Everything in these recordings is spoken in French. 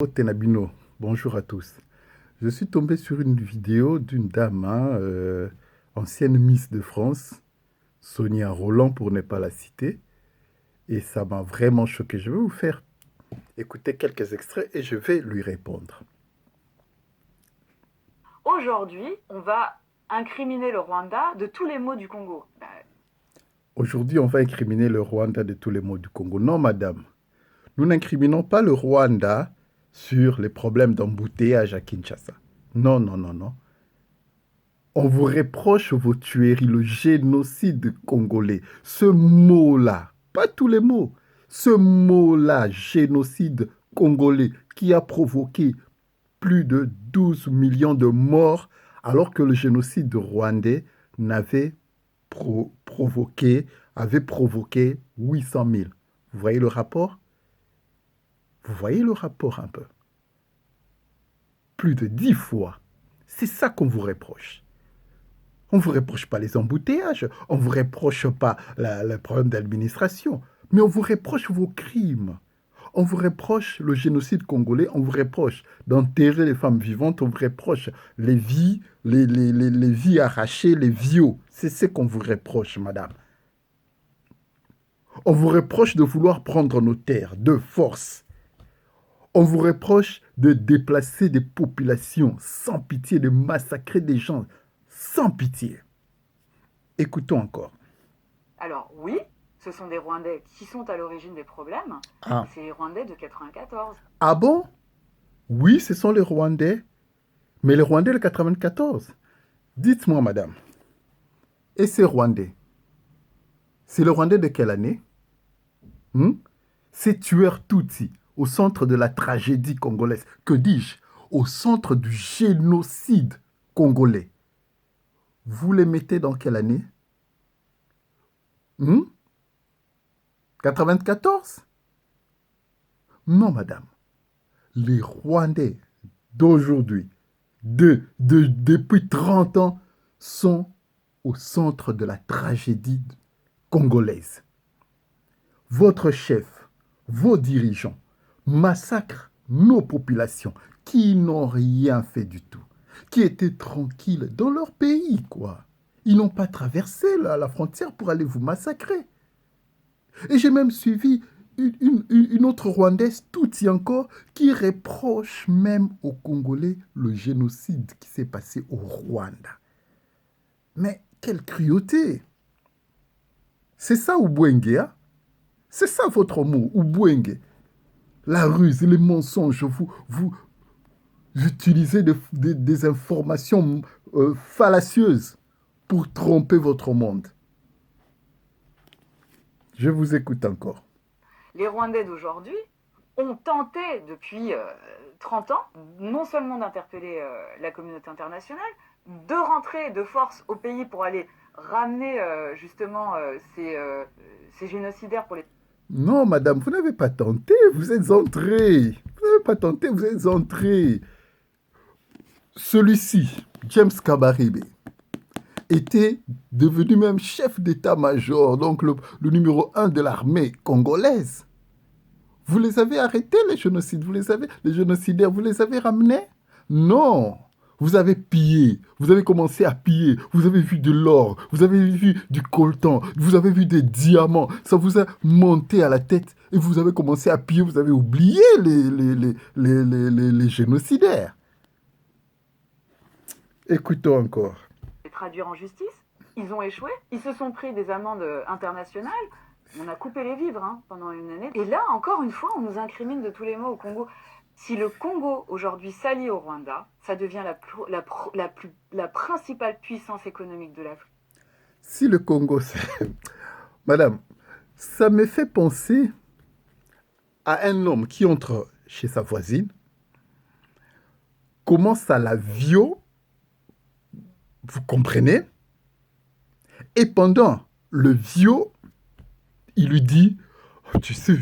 Tenabino, bonjour à tous. Je suis tombé sur une vidéo d'une dame, ancienne Miss de France, Sonia Roland pour ne pas la citer, et ça m'a vraiment choqué. Je vais vous faire écouter quelques extraits et je vais lui répondre. Aujourd'hui, on va incriminer le Rwanda de tous les maux du Congo. Aujourd'hui, on va incriminer le Rwanda de tous les maux du Congo. Non, madame, nous n'incriminons pas le Rwanda sur les problèmes d'embouteillage à Kinshasa. Non, non, non, non. On vous reproche vos tueries, le génocide congolais. Ce mot-là, pas tous les mots, ce mot-là, génocide congolais, qui a provoqué plus de 12 millions de morts, alors que le génocide rwandais avait provoqué 800 000. Vous voyez le rapport? Vous voyez le rapport un peu? Plus de 10 fois. C'est ça qu'on vous reproche. On ne vous reproche pas les embouteillages, on ne vous reproche pas le problème d'administration, mais on vous reproche vos crimes. On vous reproche le génocide congolais, on vous reproche d'enterrer les femmes vivantes, on vous reproche les vies, les vies arrachées, les viols. C'est ce qu'on vous reproche, madame. On vous reproche de vouloir prendre nos terres de force. On vous reproche de déplacer des populations sans pitié, de massacrer des gens sans pitié. Écoutons encore. Alors oui, ce sont des Rwandais qui sont à l'origine des problèmes. Ah. C'est les Rwandais de 94. Ah bon? Oui, ce sont les Rwandais. Mais les Rwandais de 94. Dites-moi, madame. Et ces Rwandais? C'est le Rwandais de quelle année? Ces tueurs Tutsis au centre de la tragédie congolaise. Que dis-je? Au centre du génocide congolais. Vous les mettez dans quelle année? 94? Non, madame. Les Rwandais d'aujourd'hui, depuis 30 ans, sont au centre de la tragédie congolaise. Votre chef, vos dirigeants massacrent nos populations qui n'ont rien fait du tout, qui étaient tranquilles dans leur pays, quoi. Ils n'ont pas traversé la frontière pour aller vous massacrer. Et j'ai même suivi une autre Rwandaise, Tutsi encore, qui reproche même aux Congolais le génocide qui s'est passé au Rwanda. Mais quelle cruauté! C'est ça Ubwenge, hein? C'est ça votre mot, Ubwenge. La ruse, les mensonges, vous utilisez des informations fallacieuses pour tromper votre monde. Je vous écoute encore. Les Rwandais d'aujourd'hui ont tenté depuis 30 ans, non seulement d'interpeller la communauté internationale, de rentrer de force au pays pour aller ramener justement ces génocidaires pour les... Non, madame, vous n'avez pas tenté, vous êtes entré. Vous n'avez pas tenté, vous êtes entré. Celui-ci, James Kabarebe, était devenu même chef d'état-major, donc le numéro 1 de l'armée congolaise. Vous les avez arrêtés, les génocides, les génocidaires, vous les avez ramenés? Non. Vous avez pillé, vous avez commencé à piller, vous avez vu de l'or, vous avez vu du coltan, vous avez vu des diamants, ça vous a monté à la tête et vous avez commencé à piller, vous avez oublié les génocidaires. Écoutons encore. Les traduire en justice, ils ont échoué, ils se sont pris des amendes internationales, on a coupé les vivres pendant une année. Et là, encore une fois, on nous incrimine de tous les maux au Congo. Si le Congo aujourd'hui s'allie au Rwanda, ça devient la principale puissance économique de l'Afrique. Si le Congo... Madame, ça me fait penser à un homme qui entre chez sa voisine, commence à la violer, vous comprenez? Et pendant le viol, il lui dit, oh, tu sais,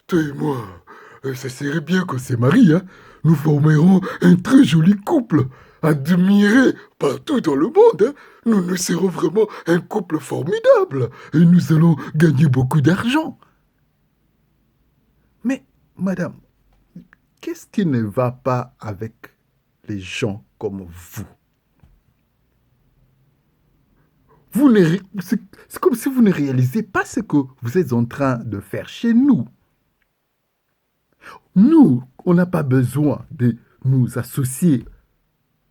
toi et moi, ça serait bien qu'on se marie, hein? Nous formerons un très joli couple, admiré partout dans le monde. Hein? Nous serons vraiment un couple formidable et nous allons gagner beaucoup d'argent. Mais, madame, Qu'est-ce qui ne va pas avec les gens comme vous? C'est comme si vous ne réalisez pas ce que vous êtes en train de faire chez nous. Nous, on n'a pas besoin de nous associer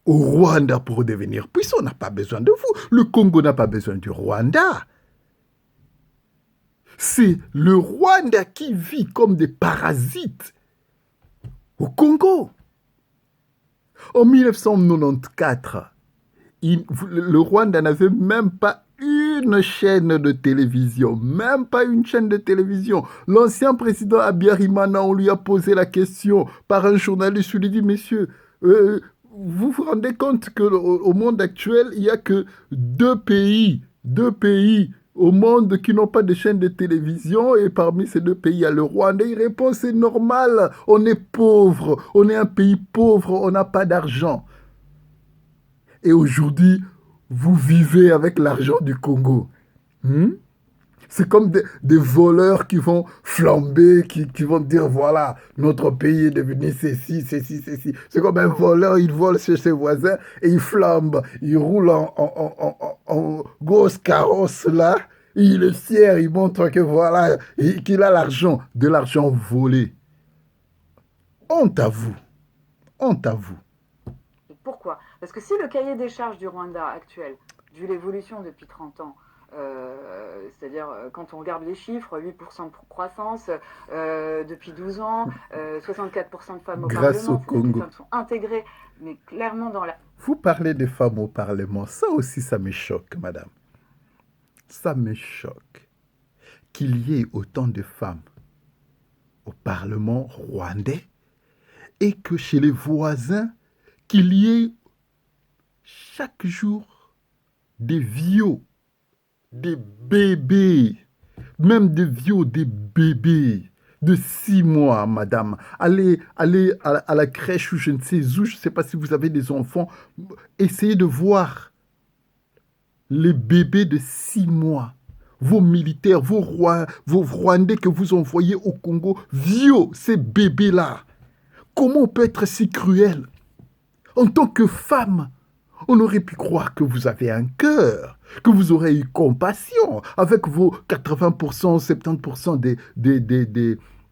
au Rwanda pour devenir puissant. On n'a pas besoin de vous. Le Congo n'a pas besoin du Rwanda. C'est le Rwanda qui vit comme des parasites au Congo. En 1994, le Rwanda n'avait même pas une chaîne de télévision, même pas une chaîne de télévision. L'ancien président Habyarimana, on lui a posé la question par un journaliste, il lui dit, monsieur, vous vous rendez compte qu'au monde actuel, il n'y a que deux pays au monde qui n'ont pas de chaîne de télévision, et parmi ces deux pays, il y a le Rwanda. Il répond, c'est normal, on est pauvre, on est un pays pauvre, on n'a pas d'argent. Et aujourd'hui, vous vivez avec l'argent du Congo. C'est comme des voleurs qui vont flamber, qui vont dire, voilà, notre pays est devenu ceci. C'est comme un voleur, il vole chez ses voisins et il flambe. Il roule en grosse carrosse là. Il est fier, il montre que voilà, qu'il a l'argent, de l'argent volé. Honte à vous. Honte à vous. Pourquoi? Parce que si le cahier des charges du Rwanda actuel, vu l'évolution depuis 30 ans, c'est-à-dire quand on regarde les chiffres, 8% de croissance depuis 12 ans, 64% de femmes au Grâce Parlement, au Congo. les femmes sont intégrées, mais clairement dans la... Vous parlez des femmes au Parlement, ça aussi ça me choque, madame. Ça me choque qu'il y ait autant de femmes au Parlement rwandais et que chez les voisins, qu'il y ait chaque jour des vieux, des bébés, même des vieux, des bébés de 6 mois, madame. Allez à la crèche ou je ne sais où, je ne sais pas si vous avez des enfants, essayez de voir les bébés de 6 mois. Vos militaires, vos Rwandais que vous envoyez au Congo, vieux, ces bébés-là. Comment on peut être si cruel? En tant que femme, on aurait pu croire que vous avez un cœur, que vous aurez eu compassion avec vos 80%, 70%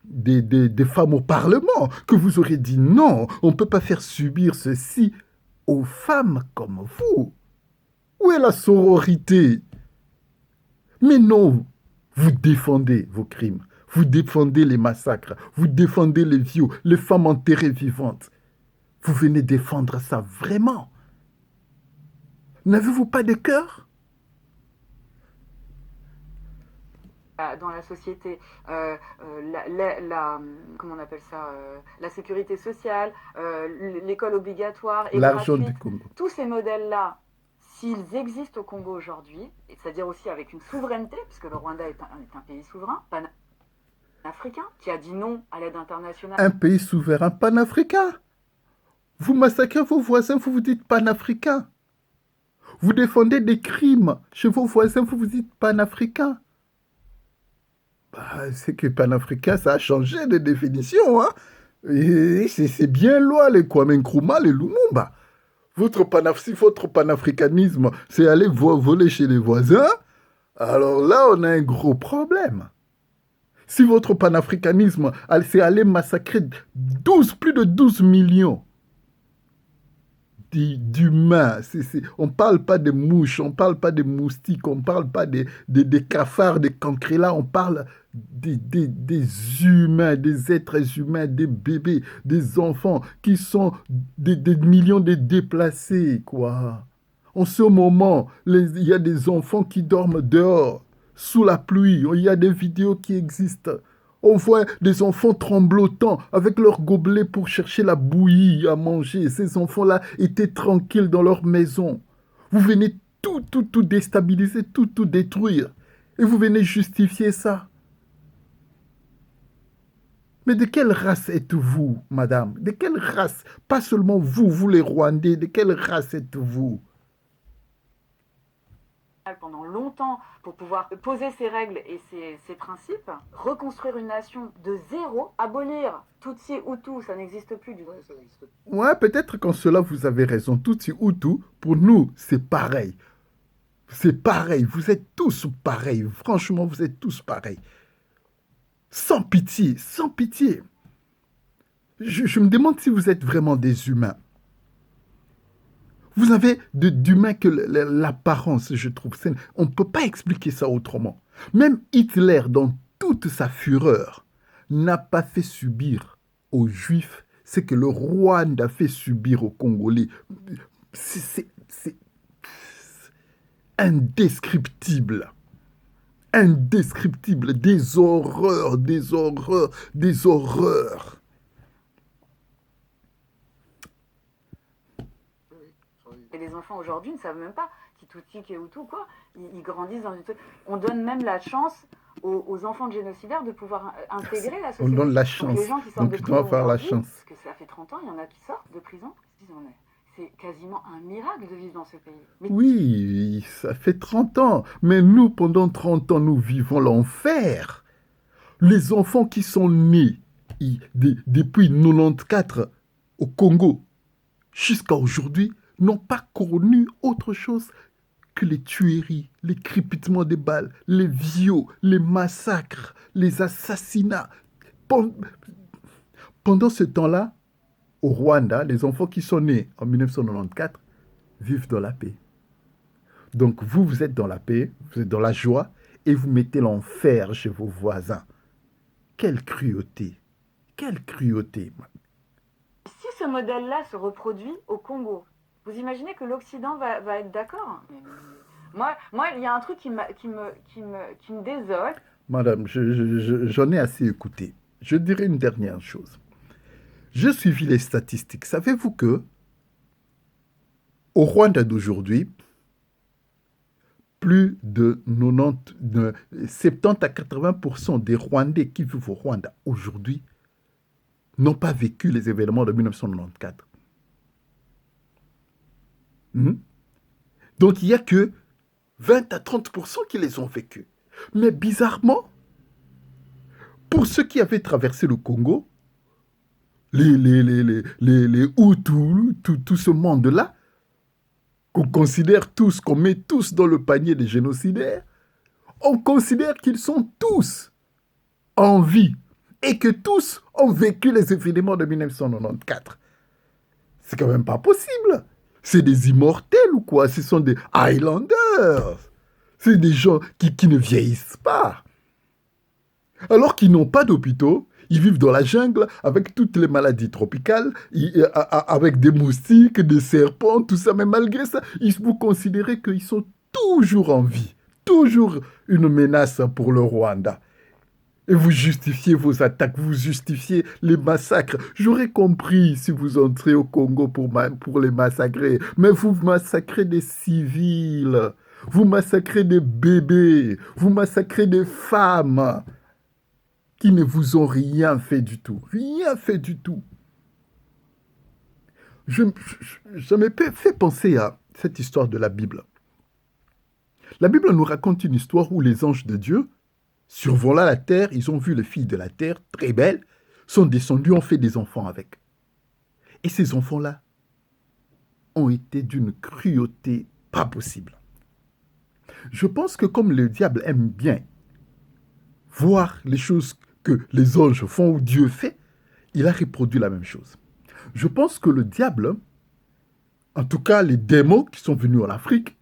des femmes au Parlement, que vous auriez dit non, on ne peut pas faire subir ceci aux femmes comme vous. Où est la sororité? Mais non, vous défendez vos crimes, vous défendez les massacres, vous défendez les viols, les femmes enterrées vivantes. Vous venez défendre ça vraiment? N'avez-vous pas de cœur? Dans la société, comment on appelle ça, la sécurité sociale, l'école obligatoire et l'argent gratuite, du Congo. tous ces modèles-là, s'ils existent au Congo aujourd'hui, c'est-à-dire aussi avec une souveraineté, puisque le Rwanda est un pays souverain, panafricain, qui a dit non à l'aide internationale. Un pays souverain panafricain. Vous massacrez vos voisins, vous vous dites panafricain. Vous défendez des crimes chez vos voisins, vous vous dites panafricain. Bah, c'est que panafricain, ça a changé de définition. Hein? Et c'est bien loin les Kwame Nkrumah, les Lumumba. Si votre panafricanisme, c'est aller voler chez les voisins, alors là, on a un gros problème. Si votre panafricanisme, c'est aller massacrer plus de 12 millions d'humains. On ne parle pas des mouches, on ne parle pas des moustiques, on ne parle pas des cafards, des cancrelats, on parle des humains, des êtres humains, des bébés, des enfants qui sont des millions de déplacés, quoi. En ce moment, il y a des enfants qui dorment dehors, sous la pluie. Il y a des vidéos qui existent. On voit des enfants tremblotants avec leurs gobelets pour chercher la bouillie à manger. Ces enfants-là étaient tranquilles dans leur maison. Vous venez tout déstabiliser, tout détruire. Et vous venez justifier ça. Mais de quelle race êtes-vous, madame? De quelle race? Pas seulement vous les Rwandais. De quelle race êtes-vous? pendant longtemps pour pouvoir poser ses règles et ses principes, reconstruire une nation de zéro, abolir Tutsi, Hutu, ça n'existe plus du tout. Ouais, peut-être qu'en cela, vous avez raison. Tutsi, Hutu, pour nous, c'est pareil. C'est pareil. Vous êtes tous pareils. Franchement, vous êtes tous pareils. Sans pitié, sans pitié. Je me demande si vous êtes vraiment des humains. Vous avez d'humain que l'apparence, je trouve. On ne peut pas expliquer ça autrement. Même Hitler, dans toute sa fureur, n'a pas fait subir aux Juifs ce que le Rwanda fait subir aux Congolais. C'est indescriptible. Indescriptible. Des horreurs, des horreurs, des horreurs. Et les enfants aujourd'hui ne savent même pas qui Tutsi, qui Hutu, quoi. Ils grandissent dans une... On donne même la chance aux enfants de génocidaires de pouvoir intégrer la société. On donne la chance. Donc les gens qui sortent Donc de tu dois prison avoir la aujourd'hui, chance. parce que ça fait 30 ans, il y en a qui sortent de prison, c'est quasiment un miracle de vivre dans ce pays. Mais... Oui, ça fait 30 ans. Mais nous, pendant 30 ans, nous vivons l'enfer. Les enfants qui sont nés depuis 94 au Congo jusqu'à aujourd'hui n'ont pas connu autre chose que les tueries, les crépitements des balles, les viols, les massacres, les assassinats. Pendant ce temps-là, au Rwanda, les enfants qui sont nés en 1994 vivent dans la paix. Donc vous, vous êtes dans la paix, vous êtes dans la joie, et vous mettez l'enfer chez vos voisins. Quelle cruauté! Quelle cruauté! Si ce modèle-là se reproduit au Congo, vous imaginez que l'Occident va être d'accord? Moi, il y a un truc qui me désole. Madame, j'en ai assez écouté. Je dirais une dernière chose. J'ai suivi les statistiques. Savez-vous que au Rwanda d'aujourd'hui, plus de 70 à 80% des Rwandais qui vivent au Rwanda aujourd'hui n'ont pas vécu les événements de 1994. Donc il n'y a que 20 à 30% qui les ont vécus. Mais bizarrement, pour ceux qui avaient traversé le Congo, les Hutus, tout ce monde-là, qu'on considère tous, qu'on met tous dans le panier des génocidaires, on considère qu'ils sont tous en vie et que tous ont vécu les événements de 1994. C'est quand même pas possible. C'est des immortels ou quoi? Ce sont des Highlanders. C'est des gens qui ne vieillissent pas. Alors qu'ils n'ont pas d'hôpitaux, ils vivent dans la jungle avec toutes les maladies tropicales, avec des moustiques, des serpents, tout ça. Mais malgré ça, vous considérez qu'ils sont toujours en vie. Toujours une menace pour le Rwanda. Et vous justifiez vos attaques, vous justifiez les massacres. J'aurais compris si vous entrez au Congo pour les massacrer. Mais vous massacrez des civils. Vous massacrez des bébés. Vous massacrez des femmes qui ne vous ont rien fait du tout. Rien fait du tout. Je m'ai fait penser à cette histoire de la Bible. La Bible nous raconte une histoire où les anges de Dieu, survolant la terre, ils ont vu les filles de la terre, très belles, sont descendus, ont fait des enfants avec. Et ces enfants-là ont été d'une cruauté pas possible. Je pense que comme le diable aime bien voir les choses que les anges font ou Dieu fait, il a reproduit la même chose. Je pense que le diable, en tout cas les démons qui sont venus en Afrique,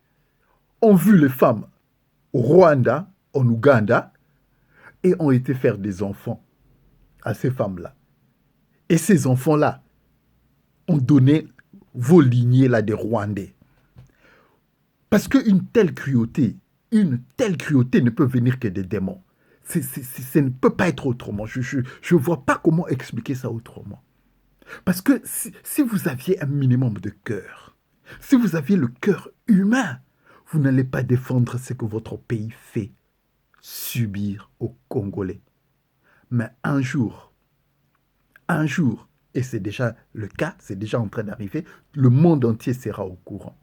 ont vu les femmes au Rwanda, en Ouganda, et ont été faire des enfants à ces femmes-là. Et ces enfants-là ont donné vos lignées-là des Rwandais. Parce qu'une telle cruauté ne peut venir que des démons. Ça ne peut pas être autrement. Je ne vois pas comment expliquer ça autrement. Parce que si vous aviez un minimum de cœur, si vous aviez le cœur humain, vous n'allez pas défendre ce que votre pays fait subir aux Congolais. Mais un jour, et c'est déjà le cas, c'est déjà en train d'arriver, le monde entier sera au courant.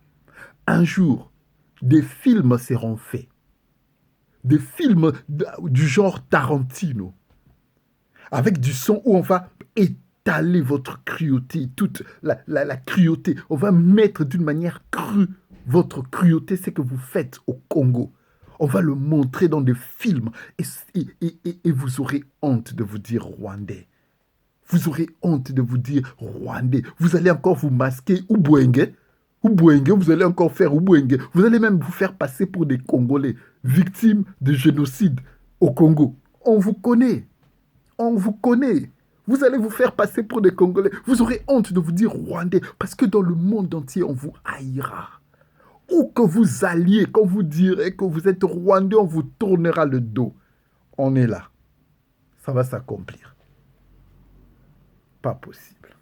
Un jour, Des films seront faits. Des films du genre Tarantino. Avec du son où on va étaler votre cruauté, toute la cruauté. On va mettre d'une manière crue votre cruauté, ce que vous faites au Congo. On va le montrer dans des films et vous aurez honte de vous dire rwandais. Vous aurez honte de vous dire rwandais. Vous allez encore vous masquer Ubwenge. Ubwenge, vous allez encore faire Ubwenge. Vous allez même vous faire passer pour des Congolais, victimes de génocide au Congo. On vous connaît. On vous connaît. Vous allez vous faire passer pour des Congolais. Vous aurez honte de vous dire rwandais parce que dans le monde entier, on vous haïra. Où que vous alliez, quand vous direz que vous êtes rwandais, on vous tournera le dos. On est là. Ça va s'accomplir. Pas possible.